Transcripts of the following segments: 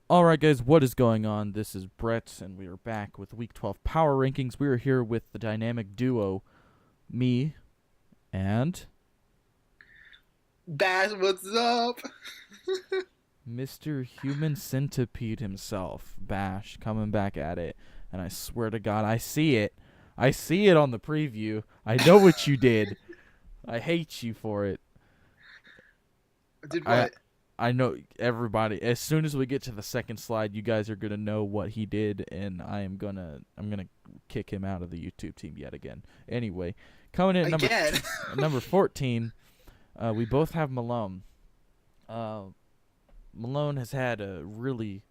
Alright guys, what is going on? This is Bret, and we are back with Week 12 Power Rankings. We are here with the dynamic duo, me and Bash, what's up? Mr. Human Centipede himself, Bash, coming back at it. And I swear to God, I see it. I see it on the preview. I know what you did. I hate you for it. Did I what? I know everybody. As soon as we get to the second slide, you guys are gonna know what he did, and I'm gonna kick him out of the YouTube team yet again. Anyway, coming in at Again? number 14, we both have Malone. Uh, Malone has had a really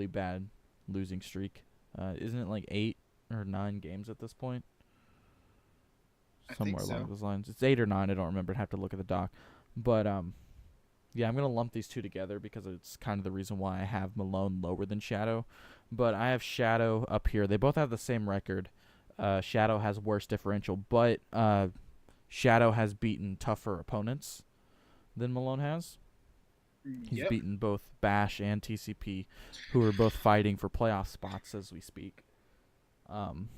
bad losing streak. Isn't it like 8 or 9 games at this point? I think Somewhere along so. those lines. It's 8 or 9. I don't remember. I'd have to look at the doc. But yeah, I'm gonna lump these two together because it's kind of the reason why I have Malone lower than Shadow. But I have Shadow up here. They both have the same record. Shadow has worse differential, but Shadow has beaten tougher opponents than Malone has. He's Yep. beaten both Bash and TCP, who are both fighting for playoff spots as we speak. Um,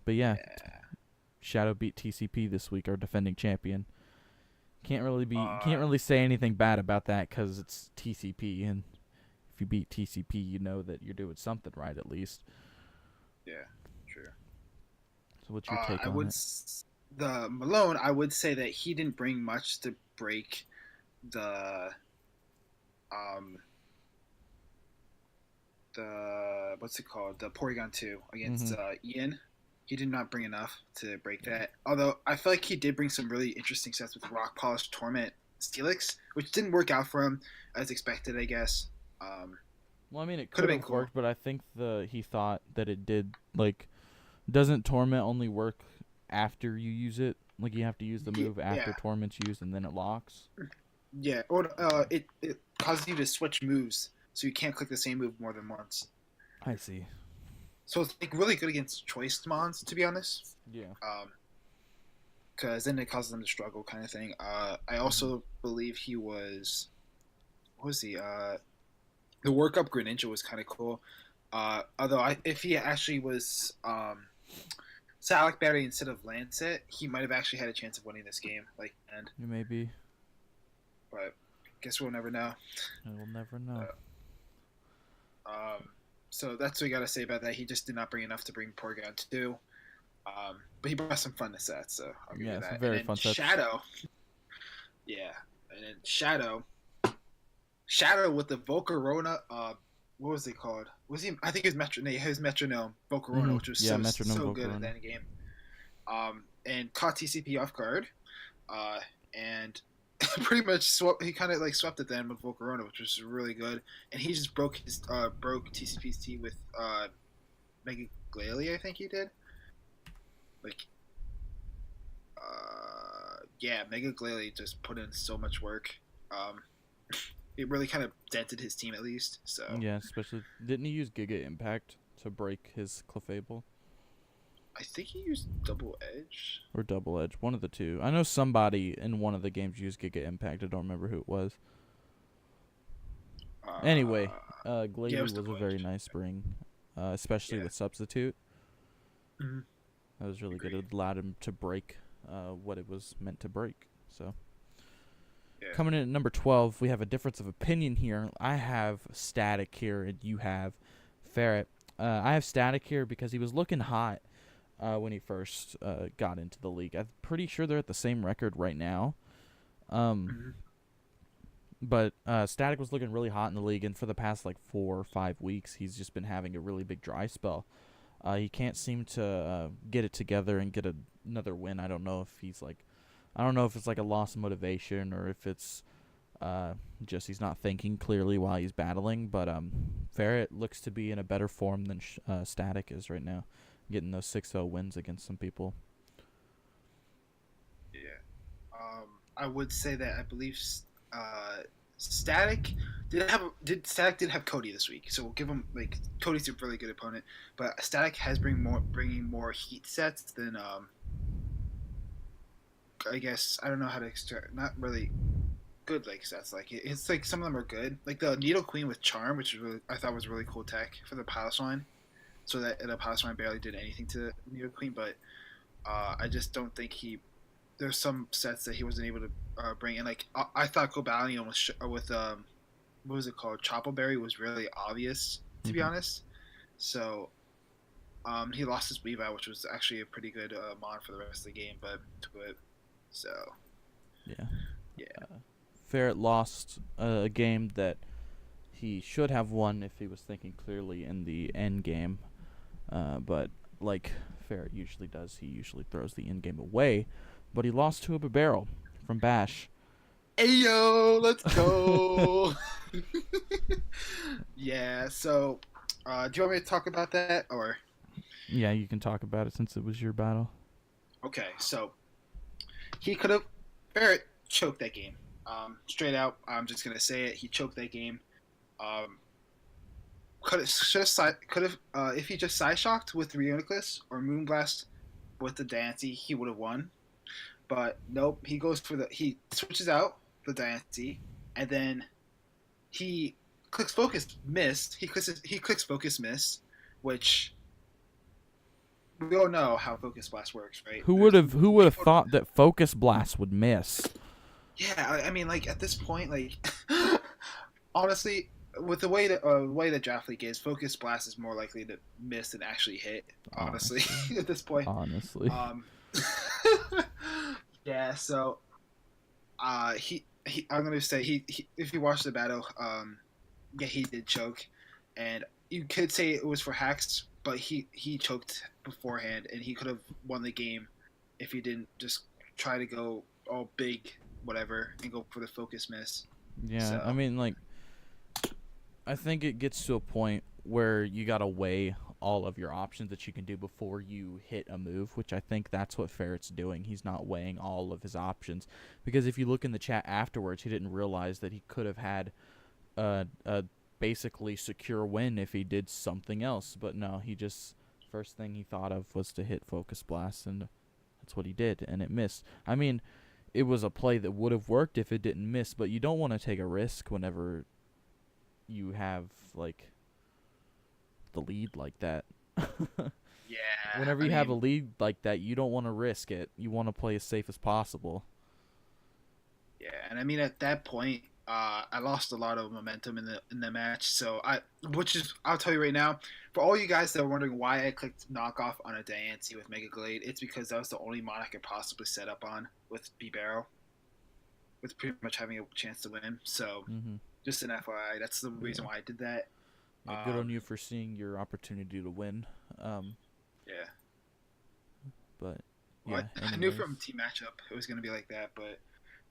but yeah, Yeah. Shadow beat TCP this week, our defending champion. Uh, Can't really say anything bad about that because it's TCP, and if you beat TCP, you know that you're doing something right at least. yeah, true. So what's your take I on would it? the Malone. I would say that he didn't bring much to break the um the what's it called, the Porygon 2 against Mm-hmm. Ian. He did not bring enough to break that. Although I feel like he did bring some really interesting sets with Rock Polish Torment Steelix, which didn't work out for him as expected, I guess. Um, Well, I mean, it could have could been have cool. worked, but I think he thought that it did. Like, doesn't torment only work after you use it? Like, you have to use the Yeah, move after yeah, torment's used, and then it locks. yeah. Or it causes you to switch moves, so you can't click the same move more than once. I see. So it's like really good against choice mons, to be honest. Yeah. Because then it causes them to struggle, kind of thing. I Mm-hmm. also believe he was what was he? The workup Greninja was kind of cool. Although if he actually was Salic Battery instead of Lancet, he might have actually had a chance of winning this game. Like, and Maybe. but guess we'll never know. I will never know. Um, so that's what we got to say about that. He just did not bring enough to bring Porygon 2. But he brought some fun to set, so I'll give you Yeah, some that. And very then fun sets. Shadow, yeah, and then Shadow with the Volcarona. What was it called? Was he? I think his metronome Volcarona, Mm-hmm. which was Yeah, so metronome so good at Volcarona. that end game. And caught TCP off guard. And pretty much swept. He kind of like swept at the end with Volcarona, which was really good. And he just broke TCP's T with Mega Glalie, I think he did. Like, yeah, Mega Glalie just put in so much work. Um, it really kind of dented his team at least. So Yeah, especially didn't he use Giga Impact to break his Clefable I think he used Double Edge. or Double Edge? One of the two. I know somebody in one of the games used Giga Impact. I don't remember who it was. Anyway, Uh, yeah, it Glalie was was a Double very Edge. nice bring, especially Yeah, with Substitute. mm-hmm. That was really good. Agreed. It allowed him to break what it was meant to break. So Yeah. coming in at number 12, we have a difference of opinion here. I have Static here, and you have Ferret. I have Static here because he was looking hot when he first got into the league. I'm pretty sure they're at the same record right now. Um, Mm-hmm. but Static was looking really hot in the league, and for the past like 4 or 5 weeks, he's just been having a really big dry spell. He can't seem to get it together and get another win. I don't know if it's like a loss of motivation or if it's just he's not thinking clearly while he's battling. But Ferret looks to be in a better form than Static is right now, getting those 6-0 wins against some people. Yeah. I would say that I believe Static did have Cody this week, so we'll give him like Cody's a really good opponent, but Static has bringing more heat sets than I guess I don't know how to not really. good like sets. Like it's like some of them are good. Like the Needle Queen with Charm, which is really I thought was really cool tech for the Palace line. So that the Palace line barely did anything to Needle Queen, but I just don't think he. There's some sets that he wasn't able to bring in. Like I thought Cobalion with what was it called? Choppleberry was really obvious to be Hmm. honest. So he lost his weave out, which was actually a pretty good mod for the rest of the game, but to it. So Yeah. yeah, Ferret lost a game that he should have won if he was thinking clearly in the end game. But like Ferret usually does, he usually throws the end game away. But he lost to a Barrel from Bash. Ayo, let's go. Yeah. So, do you want me to talk about that or? Yeah, you can talk about it since it was your battle. Okay, so he could have Barrett choked that game. Straight out, I'm just gonna say it. He choked that game. Um, could have if he just side shocked with Reuniclus or Moonblast with the Diancie, he would have won. But nope, he goes for the he switches out the Diancie, and then he clicks focus miss. He clicks focus miss, which we all know how focus blast works, right? Who would have thought that Focus Blast would miss? Yeah, I mean, like at this point, like honestly, with the way the draft league is, focus blast is more likely to miss than actually hit. Honestly, Honestly. at this point, Honestly. um, yeah. So, I'm gonna say he if you watch the battle, yeah, he did choke, and you could say it was for hacks, but he choked beforehand, and he could have won the game if he didn't just try to go all big, whatever, and go for the focus miss. Yeah, I So mean, like, I think it gets to a point where you gotta weigh all of your options that you can do before you hit a move, which I think that's what Ferret's doing. He's not weighing all of his options because if you look in the chat afterwards, he didn't realize that he could have had a basically secure win if he did something else. But no, he just first thing he thought of was to hit Focus Blast, and that's what he did, and it missed. I mean, it was a play that would have worked if it didn't miss, but you don't want to take a risk whenever you have like the lead like that. yeah, Whenever I you have a mean, lead like that, you don't want to risk it. You want to play as safe as possible. yeah, and I mean at that point, I lost a lot of momentum in the match. So which is, I'll tell you right now, for all you guys that are wondering why I clicked knockoff on a Diancie with Mega Glade, it's because that was the only mod I could possibly set up on with B Barrel, with pretty much having a chance to win. So Mm-hmm. just an FYI, that's the reason Yeah. why I did that. Yeah. Good on Um, you for seeing your opportunity to win. Um, yeah, but well, yeah. I knew Anyways. from team matchup it was going to be like that, but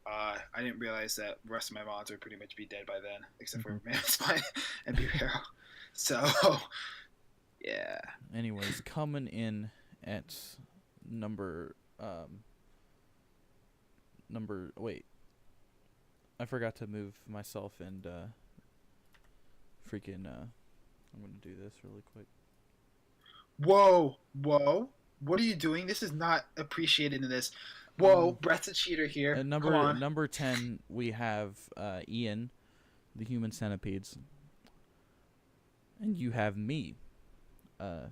I didn't realize that the rest of my mods would pretty much be dead by then, except Mm-hmm. for Man Spine and B Barrel. So yeah, Anyways, coming in at number number wait, I forgot to move myself and freaking I'm gonna do this really quick. whoa, what are you doing? This is not appreciated in this. Whoa, Um, Brett's a cheater here. at Come number on. number 10 we have Ian, the human centipedes, and you have me. Uh,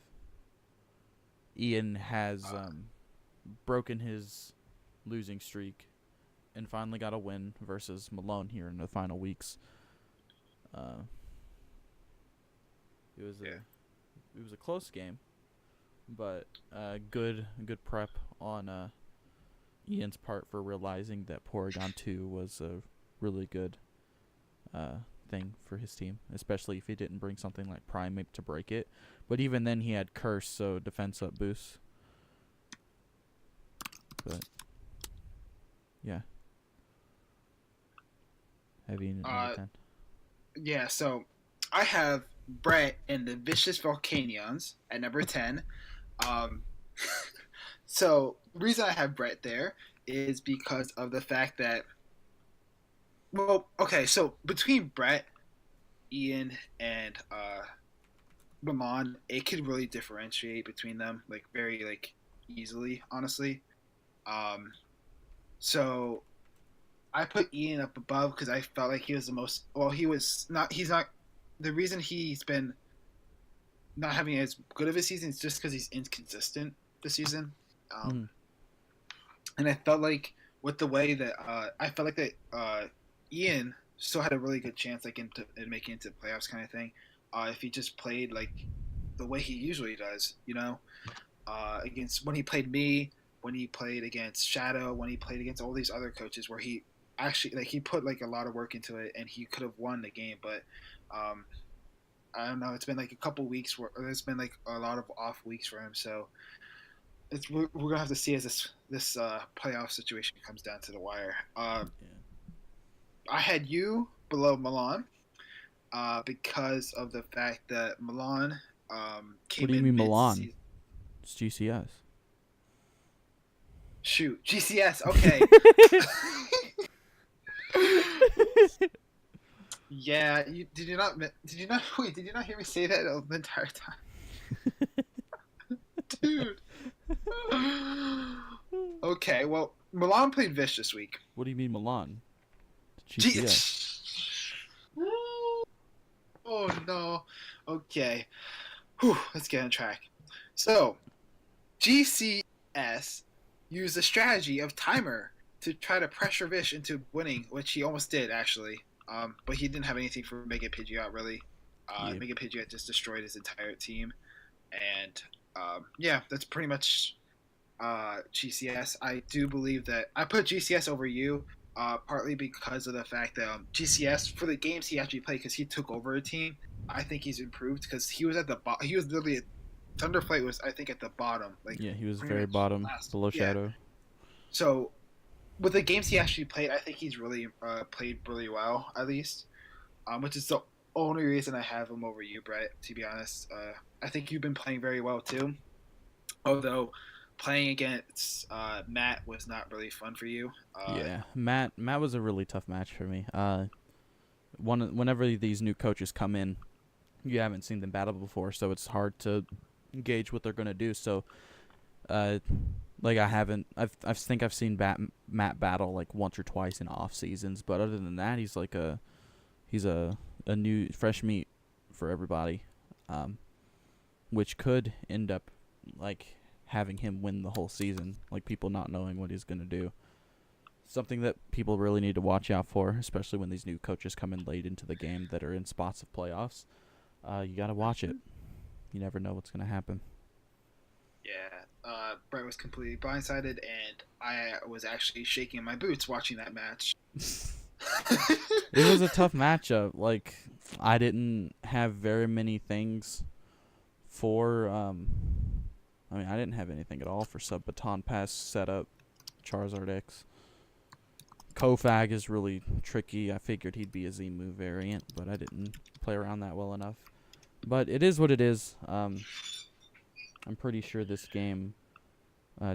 Ian has broken his losing streak and finally got a win versus Malone here in the final weeks. Uh, it was Yeah, a close game, but good prep on Ian's part for realizing that Porygon 2 was a really good thing for his team, especially if he didn't bring something like Primate to break it. But even then, he had Curse, so defense up boost. But yeah, heavy number uh, 10. yeah. So I have Brett and the Vicious Volcanions at number 10. Um, so the reason I have Brett there is because of the fact that, well, okay, so between Brett, Ian, and Milan, it could really differentiate between them, like very like easily, honestly. Um, so I put Ian up above because I felt like he was the most. Well, he was not. He's not. The reason he's been not having as good of a season is just because he's inconsistent this season. Um, Mm. and I felt like with the way that I felt like that Ian still had a really good chance, like in making it to the playoffs, kind of thing. If he just played like the way he usually does, against when he played me, when he played against Shadow, when he played against all these other coaches, where he actually like he put like a lot of work into it, and he could have won the game, but um, I don't know. It's been like a couple weeks where there's been like a lot of off weeks for him, so we're gonna have to see as this playoff situation comes down to the wire. Yeah. I had you below Milan because of the fact that Milan What came do you in mean mid Milan? season. It's GCS. Shoot, GCS. Okay. Yeah, did you not wait, did you not hear me say that the entire time? Dude. Okay, well, Milan played Vish this week. What do you mean Milan? It's G- GCS. oh no. Okay. Whew, let's get on track. So, GCS used a strategy of timer to try to pressure Vish into winning, which he almost did actually. But he didn't have anything for Mega Pidgeot really. Yep. Mega Pidgeot just destroyed his entire team, and yeah, that's pretty much GCS. I do believe that I put GCS over you, partly because of the fact that GCS for the games he actually played because he took over a team. I think he's improved because he was at the bottom. He was literally Thunderflight was I think at the bottom, like Yeah, he was pretty very much bottom, last. below Yeah. Shadow. So with the games he actually played, I think he's really played really well at least, which is the only reason I have him over you, Brett. To be honest, I think you've been playing very well too. Although playing against Matt was not really fun for you. Yeah, Matt was a really tough match for me. Whenever these new coaches come in, you haven't seen them battle before, so it's hard to gauge what they're gonna do. So, uh, like I haven't, I think I've seen Matt battle like once or twice in off seasons, but other than that, he's a new fresh meat for everybody, um, which could end up like having him win the whole season, like people not knowing what he's gonna do. Something that people really need to watch out for, especially when these new coaches come in late into the game that are in spots of playoffs. You gotta watch it. You never know what's gonna happen. Yeah, Brett was completely blindsided, and I was actually shaking my boots watching that match. It was a tough matchup. Like I didn't have very many things for. I mean, I didn't have anything at all for sub baton pass setup. Charizard X. Kofag is really tricky. I figured he'd be a Z move variant, but I didn't play around that well enough. But it is what it is. I'm pretty sure this game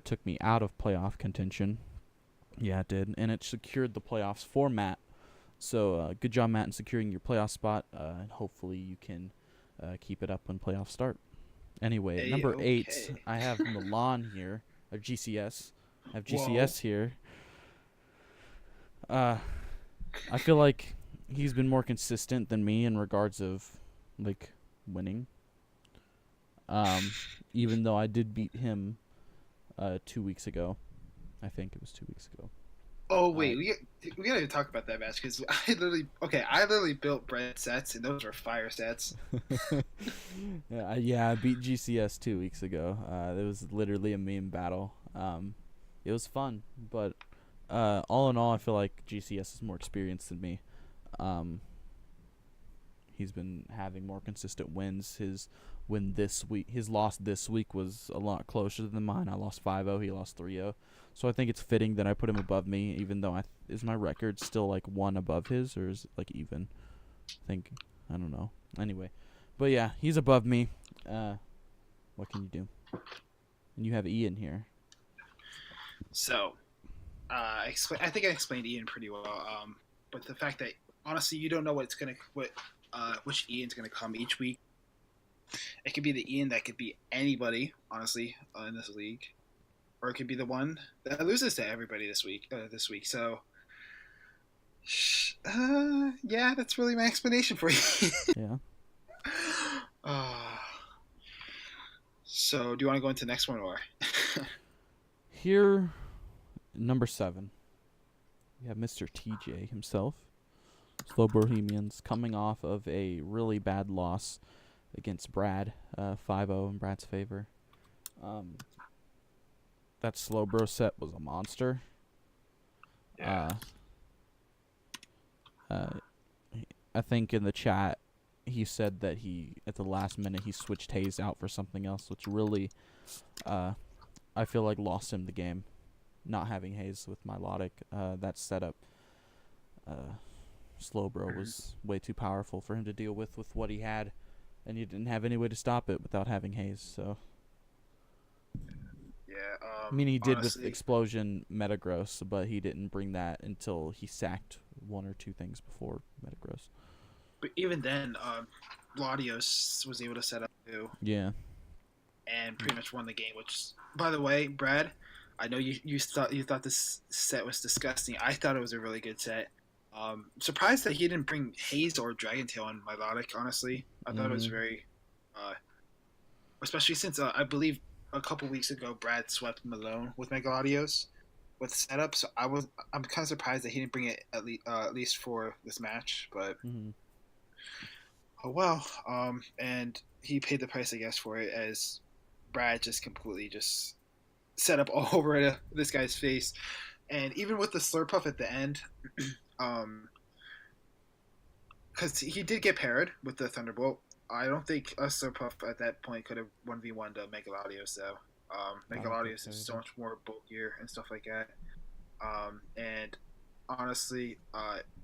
took me out of playoff contention. Yeah, it did, and it secured the playoffs for Matt. So good job, Matt, in securing your playoff spot, and hopefully you can keep it up when playoffs start. Anyway, at number 8, Okay. I have Milan here, or GCS. I have Whoa. GCS here. Uh, I feel like he's been more consistent than me in regards of like winning. Um, Even though I did beat him 2 weeks ago. I think it was 2 weeks ago. Oh Uh, wait, we gotta talk about that match because I literally built Brett sets and those were fire sets. yeah, I beat GCS 2 weeks ago. It was literally a meme battle. It was fun, but all in all, I feel like GCS is more experienced than me. Um, he's been having more consistent wins. His loss this week was a lot closer than mine. I lost 5-0. He lost 3-0. So I think it's fitting that I put him above me, even though is my record still like one above his, or is it like even? I don't know. Anyway, but yeah, he's above me. What can you do? And you have Ian here. So I think I explained Ian pretty well. But the fact that honestly you don't know which Ian's gonna come each week. It could be the Ian that could be anybody, honestly, in this league, or it could be the one that loses to everybody this week. So Yeah, that's really my explanation for you. Yeah. uh, so, do you want to go into the next one or? Here, number 7, we have Mr. TJ himself. Slow Bohemians coming off of a really bad loss against Brad, 5-0 in Brad's favor. Um, that Slow Bro set was a monster. Yeah. Uh, uh, I think in the chat he said that he at the last minute he switched Hayes out for something else, which really, I feel like lost him the game. Not having Hayes with Melodic, that setup, Slowbro was way too powerful for him to deal with what he had, and he didn't have any way to stop it without having Hayes. So, Yeah. I mean, he did with Honestly, Explosion Metagross, but he didn't bring that until he sacked one or two things before Metagross. but even then, Latios was able to set up too, Yeah. and pretty much won the game. Which, by the way, Brad, I know you thought this set was disgusting. I thought it was a really good set. Surprised that he didn't bring Haze or Dragon Tail on Melodic. Honestly, I thought it was Mm-hmm. very, uh, especially since I believe a couple weeks ago Brad swept Malone with Megalodios with setup. So I'm kind of surprised that he didn't bring it at least for this match. But Mm-hmm. oh well. And he paid the price, I guess, for it as Brad just completely just set up all over this guy's face. And even with the Slurpuff at the end, um, because he did get paired with the Thunderbolt. I don't think a Slurpuff at that point could have 1v1 to Megalodios, though. I don't think Megalodios so is so either. much more bulkier and stuff like that. And honestly,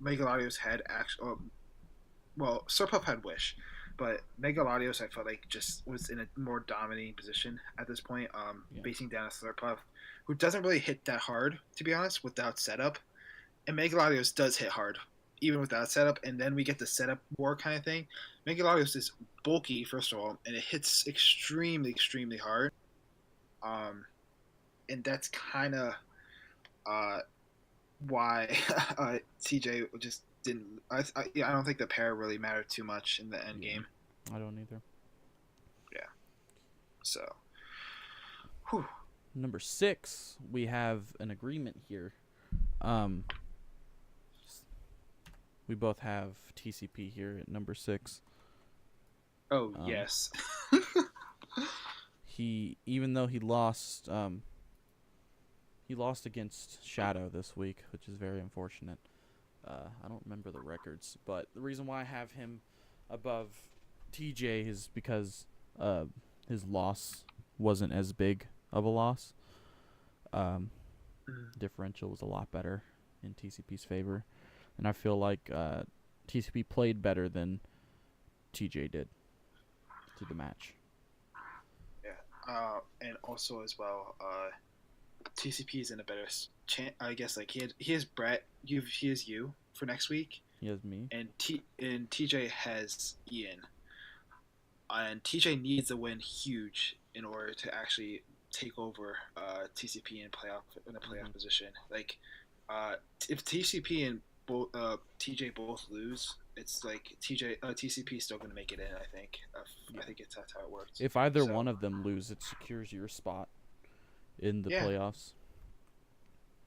Megalodios had actually, well, Slurpuff had Wish, but Megalodios I felt like just was in a more dominating position at this point, Yeah. facing down a Slurpuff who doesn't really hit that hard, to be honest, without setup. And Megalodios does hit hard, even without setup. And then we get the setup war kind of thing. Megalodios is bulky, first of all, and it hits extremely, extremely hard. Um, and that's kind of uh, why TJ just didn't. Yeah, I don't think the pair really mattered too much in the end Yeah. game. I don't either. Yeah. So, whew. Number 6, we have an agreement here. Um, we both have TCP here at number 6. Oh Um, yes. even though he lost against Shadow this week, which is very unfortunate. I don't remember the records, but the reason why I have him above TJ is because his loss wasn't as big of a loss. Um, differential was a lot better in TCP's favor, and I feel like TCP played better than TJ did through the match. Yeah. And also as well, TCP is in a better chance. I guess like he has Bret, he has you for next week, He has me. and TJ has Ian, and TJ needs a win huge in order to actually take over TCP in a playoff Mm-hmm. position. Like, if TCP and TJ both lose, it's like TCP is still going to make it in. I think. Yeah. I think that's how it works. If either So one of them lose, it secures your spot in the yeah, playoffs.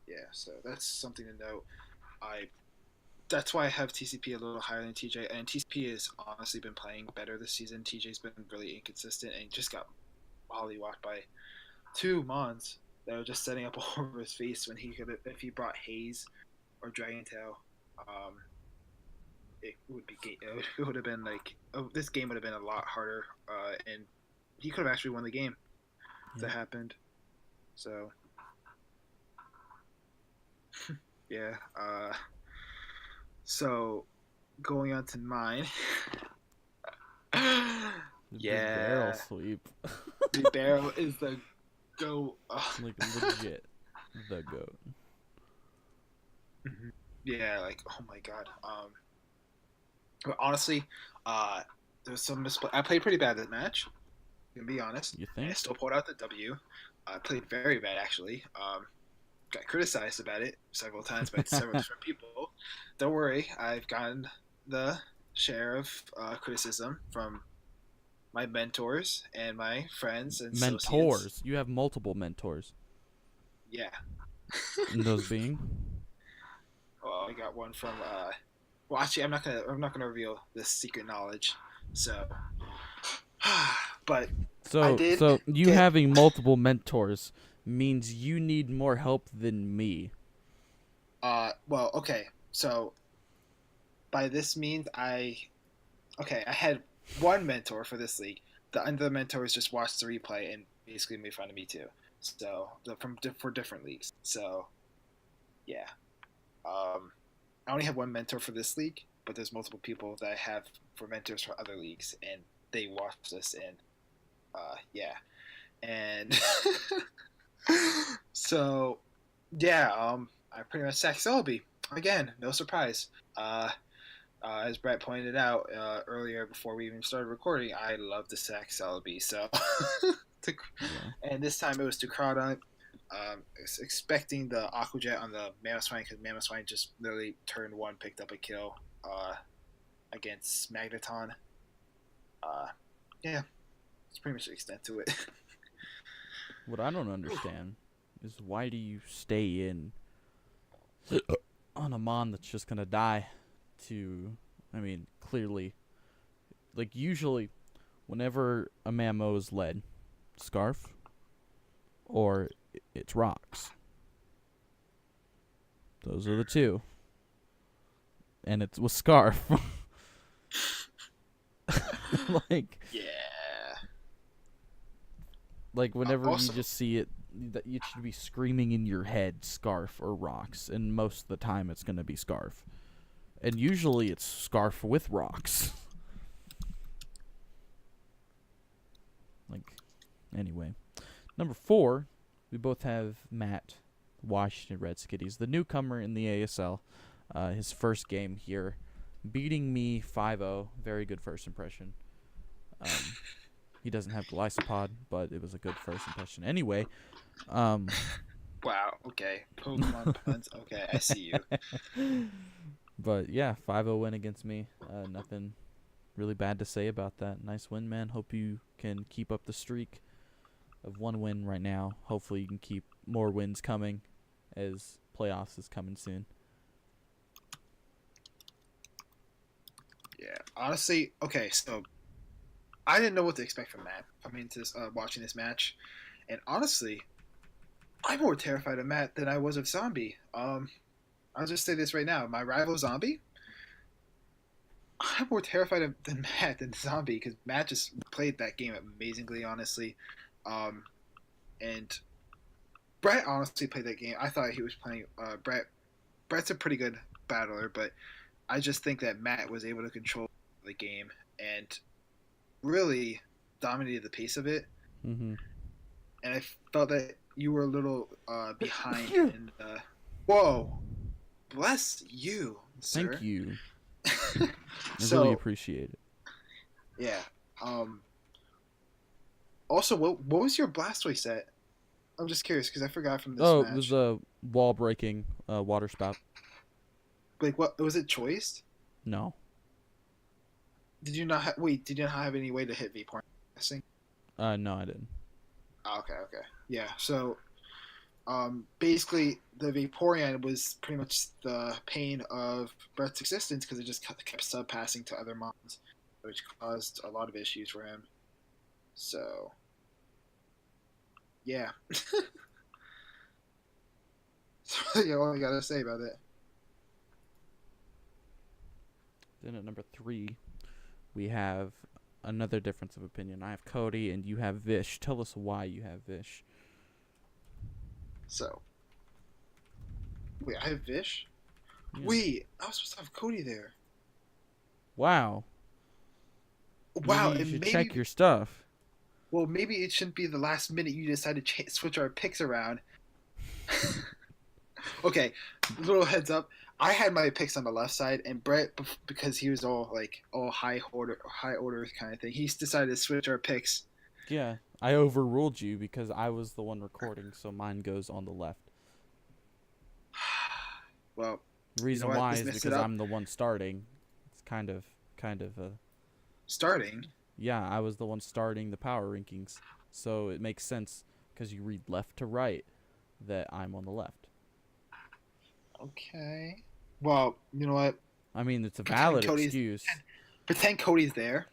yeah. So that's something to note. I That's why I have TCP a little higher than TJ, and TCP has honestly been playing better this season. TJ's been really inconsistent and just got mollywopped by two Mons that were just setting up all over his face when he could have, if he brought Haze or Dragon Tail, um, it would have been like this game would have been a lot harder, and he could have actually won the game if Yeah. that happened. So yeah, so going on to mine. The big barrel Yeah, sweep. the barrel is the go. Like legit the goat. Yeah, like oh my god. But honestly, there's some misplay. I played pretty bad that match. To be honest, You and I think? still pulled out the W. I played very bad actually. got criticized about it several times by several different people. Don't worry, I've gotten the share of criticism from my mentors and my friends and associates. Mentors. You have multiple mentors. Yeah. And those being? Well, I got one from. Well, actually, I'm not gonna reveal this secret knowledge. So, but I did So you get. having multiple mentors means you need more help than me. Well, okay. So by this means, I had one mentor for this league. The other mentors just watched the replay and basically made fun of me too. So for different leagues. So yeah. I only have one mentor for this league, but there's multiple people that I have for mentors for other leagues, and they watch this, and yeah, and so yeah, I pretty much sacked Selby again. No surprise. As Bret pointed out earlier before we even started recording, I love the sack Selby. So, and this time it was to crowd on expecting the Aquajet on the Mammoth Swine because Mammoth Swine just literally turned one, picked up a kill against Magneton. Yeah, it's pretty much the extent to it. What I don't understand is why do you stay in on a Mon that's just gonna die to, I mean, clearly, like usually whenever a Mammo is led, Scarf or it's Rocks. Those are the two. And it was Scarf. like Yeah. Like whenever Also, you just see it, that you should be screaming in your head, Scarf or Rocks, and most of the time it's gonna be Scarf, and usually it's Scarf with Rocks. Like, anyway, number 4, we both have Matt, Washington Redskitties, the newcomer in the ASL, his first game here, beating me 5-0. Very good first impression. He doesn't have Glycopod, but it was a good first impression. Anyway, wow. Okay. Pokemon puns. Okay, I see you. But yeah, 5-0 win against me. Nothing really bad to say about that. Nice win, man. Hope you can keep up the streak of 1 win right now. Hopefully you can keep more wins coming as playoffs is coming soon. Yeah. Honestly, okay, so I didn't know what to expect from Matt coming into this, watching this match, and honestly, I'm more terrified of Matt than I was of Zombie. I'll just say this right now: my rival Zombie, I'm more terrified of than Matt than Zombie because Matt just played that game amazingly, honestly, and Bret honestly played that game. I thought he was playing Bret. Bret's a pretty good battler, but I just think that Matt was able to control the game and really dominated the pace of it. Mm-hmm. And I felt that you were a little behind. And whoa, bless you, sir. Thank you. I So, really appreciate it. yeah. Also, what was your Blastoise set? I'm just curious because I forgot from this match. It was a wall breaking water spout. Like, what was it? Choiced? No. Did you not wait? Did you not have any way to hit V-Point? No, I didn't. Oh, okay. Yeah. So, basically, the Vaporeon was pretty much the pain of Bret's existence because it just kept sub passing to other mons, which caused a lot of issues for him. So, yeah. That's really all I gotta say about it. Then at number 3, we have another difference of opinion. I have Cody and you have Vish. Tell us why you have Vish. So, wait, I have Vish? Yeah. Wait, I was supposed to have Cody there. Wow. Wow, maybe you and should maybe check your stuff. well, maybe it shouldn't be the last minute you decide to switch our picks around. Okay, little heads up. I had my picks on the left side, and Bret, because he was all high order kind of thing, he decided to switch our picks. Yeah, I overruled you because I was the one recording, so mine goes on the left. Well, The you know reason what? why Let's is mix it because up. I'm the one starting. It's kind of Starting. yeah, I was the one starting the power rankings, so it makes sense because you read left to right that I'm on the left. Okay. Well, you know what? I mean, it's a Pretend valid Cody's excuse. pretend Cody's there,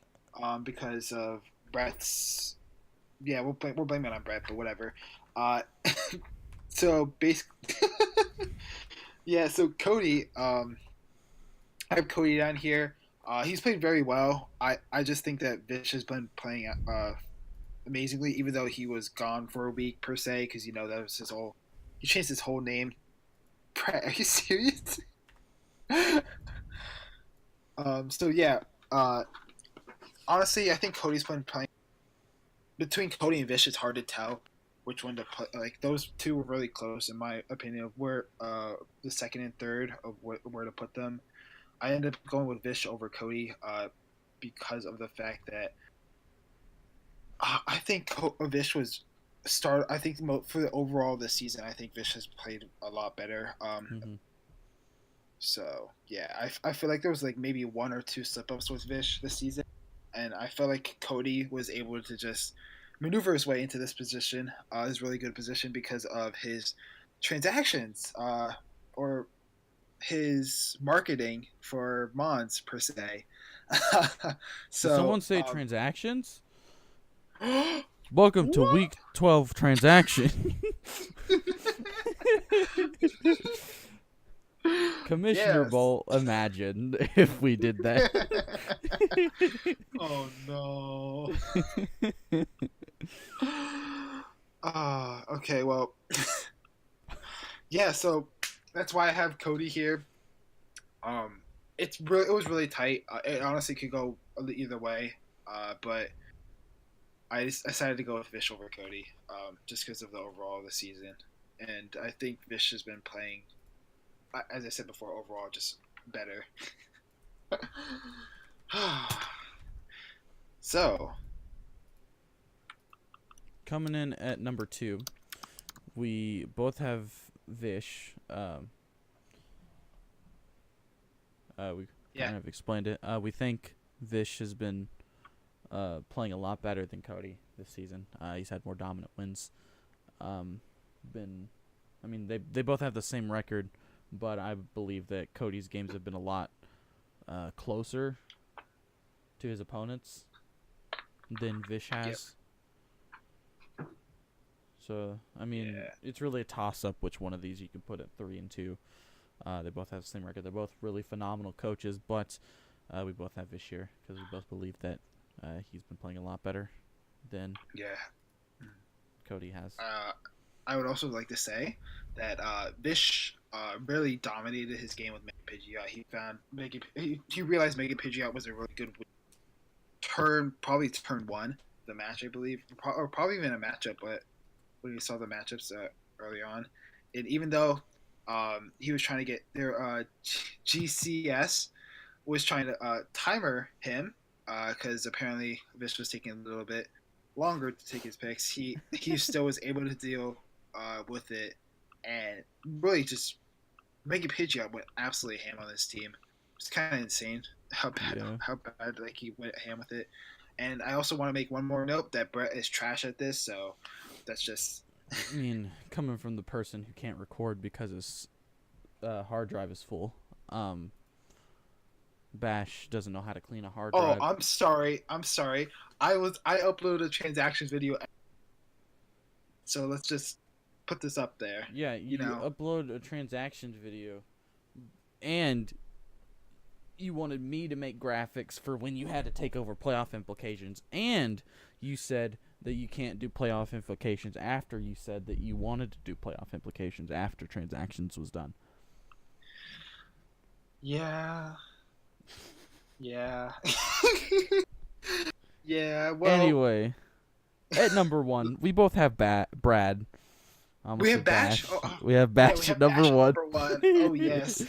because of Brett's. Yeah, we'll blame it on Brett, but whatever. Uh, so basically, yeah. So Cody, I have Cody down here. He's played very well. I just think that Vish has been playing amazingly, even though he was gone for a week per se, because that was his whole. He changed his whole name. Brett, are you serious? So yeah. Uh, Honestly, I think Cody's been playing between Cody and Vish. It's hard to tell which one to put. Like those two were really close in my opinion of where the second and third of where to put them. I ended up going with Vish over Cody because of the fact that I think Vish was start. I think for the overall this season, I think Vish has played a lot better. Hmm. So yeah, I feel like there was like maybe one or two slip ups with Vish this season, and I felt like Cody was able to just maneuver his way into this position, this really good position because of his transactions, or his marketing for Mons per se. Did someone So, say transactions? Welcome to what? week 12 transaction. Commissioner Yes. Bolt, imagine if we did that. Oh no. Okay, well, yeah, so that's why I have Cody here. Um, it was really tight. It honestly could go either way. But I just decided to go with Vish over Cody, just because of the overall of the season, and I think Vish has been playing, as I said before, overall just better. So Coming in at number 2, we both have Vish. We yeah, kind of explained it. We think Vish has been playing a lot better than Cody this season. He's had more dominant wins. Um, I mean, they both have the same record, but I believe that Cody's games have been a lot closer to his opponents than Vish yep, has. So, I mean, yeah, it's really a toss-up which one of these you can put at 3 and 2. They both have the same record. They're both really phenomenal coaches, but we both have Vish here because we both believe that he's been playing a lot better than yeah. Cody has. I would also like to say that Vish really dominated his game with Megan Pidgeot. He realized Megan Pidgeot was a really good probably turn one the match, I believe, or probably even a matchup. But when we saw the matchups early on, and even though he was trying to get their GCS was trying to timer him because apparently Vish was taking a little bit longer to take his picks. He still was able to deal with it and really just Megan Pidgeot went absolutely ham on this team. It's kind of insane Yeah. how bad like he went ham with it. And I also want to make one more note that Bret is trash at this, so that's just I mean, coming from the person who can't record because his hard drive is full, Bash doesn't know how to clean a hard Oh, drive. I'm sorry. I'm sorry. I uploaded a transactions video, so let's just put this up there. Yeah, You you know. upload a transactions video, and you wanted me to make graphics for when you had to take over playoff implications, and you said that you can't do playoff implications after you said that you wanted to do playoff implications after transactions was done. Yeah. Yeah. Yeah. Well, Anyway, at number 1, we both have Brad. I we almost have said Bash. Bash. Oh, We have yeah, we Bash at have number Bash at 1. number one. Oh yes.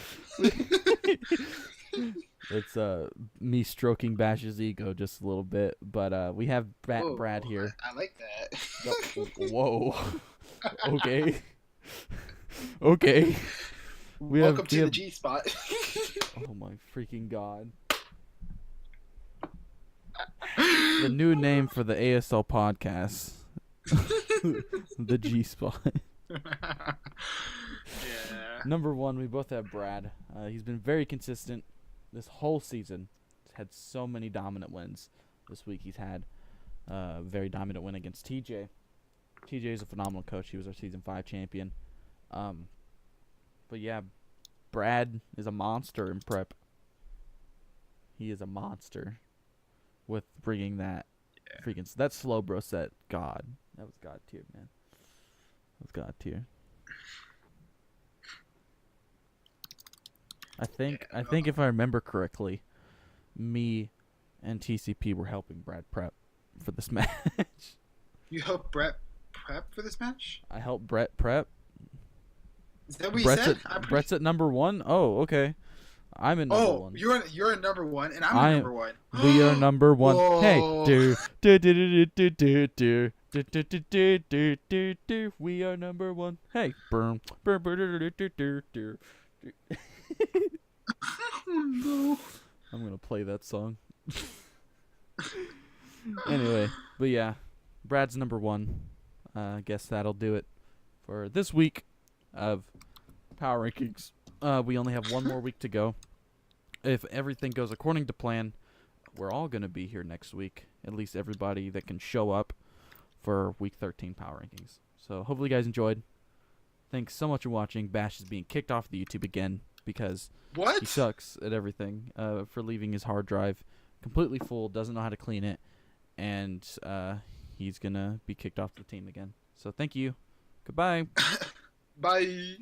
That's me stroking Bash's ego just a little bit, but we have Whoa, Brad here. I like that. Whoa. Okay. Okay. Welcome to the G spot. Oh my freaking god. The new name for the ASL podcast. The G spot. Yeah. Number 1, we both have Brad. He's been very consistent this whole season. He's had so many dominant wins. This week he's had a very dominant win against TJ. TJ is a phenomenal coach. He was our Season 5 champion. But yeah, Brad is a monster in prep. He is a monster with bringing that freaking that slow bro set. God, that was God tier, man. That was God tier. I think if I remember correctly, me and TCP were helping Brad prep for this match. You helped Bret prep for this match? I helped Bret prep. Is that what you said? Bret's at number 1. Oh, okay. I'm in number 1. You're in number 1, and I'm in number 1. We are number 1. Whoa. Hey, do. We are number 1. Hey, boom. Oh no. I'm gonna play that song. Anyway, but yeah, Brad's number 1. I guess that'll do it for this week of Power Rankings. We only have one more week to go. If everything goes according to plan, we're all gonna be here next week. At least everybody that can show up for Week 13 Power Rankings. So hopefully you guys enjoyed. Thanks so much for watching. Bash is being kicked off the YouTube again because he sucks at everything. For leaving his hard drive completely full, doesn't know how to clean it, and he's gonna be kicked off the team again. So thank you. Goodbye. Bye.